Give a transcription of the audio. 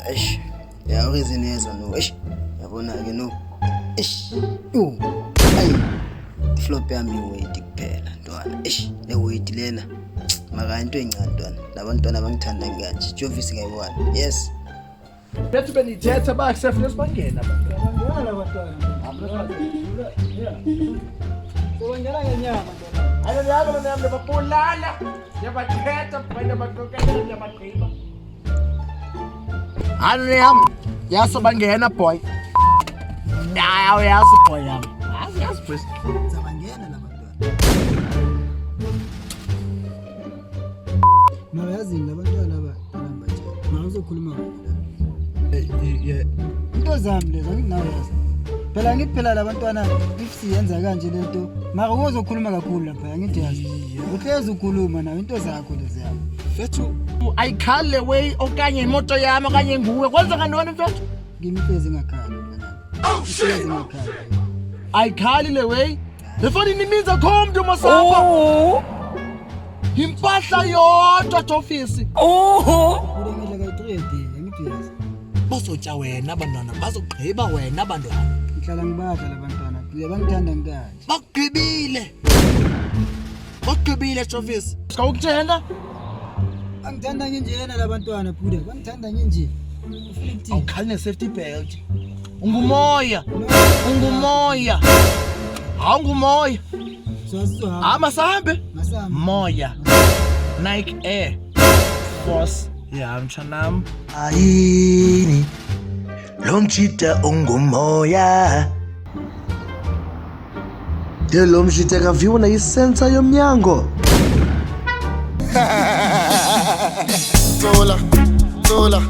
Eish. Ya urezineza no. Eish. Yabona ke no. Eish. Ayi. Flop yami weight kuphela ntwana. Eish. Ne weight lena. Maka into encane ntwana. Labantwana abangithanda kanje. Jovisi ngayiwani. Yes. Bethu benithetha bakusefuna sibangena abantwana. Bangena abantwana. Bangena ngenyama ntwana. Hayi yabo nami babulala. Yabathetha phela baqokelela yabagqiba. Hayi yami. Yaso bangena boy. Hayi yaso boy yami. Hayi yaso boy. Zabangena labantwana. Mawazini labantwana abahamba nje. Mawuzokhuluma into zami lezi anginawo yazi. Phela ngiphela labantwana if siyenza kanje lento maka uzokhuluma kakhulu lapha angithi yazi. Uhlezi ukhuluma nawe into zakho lezi yami. Mfethu ayikhale way okanye imoto yami okanye nguwe kwenza kanjani mfethu? Ngimfezi ngakhali mnana. Oh shit. Ayikhali le way. Lefoni nimiza khomntu masapha. Impahla yodwa office. Kulengile ka 3 day angithi yazi. Bazotya wena abantwana bazogqiba wena abantwana. Ngihlala ngibadla labantwana. Bangithanda ngikanje. Bagqibile office. Sikawukuthenda? Angithanda nginjena labantwana Buda. Bangithanda nginje. Awukhali ne-safety belt. Ungumoya. Awungumoya. So Masahambe. Masamba. Moya. Nike Air Force. Yeah, mchanam. Ayini lo mshita ungumoya. Lo mshita kaviwa na isensa yomnyango. Tola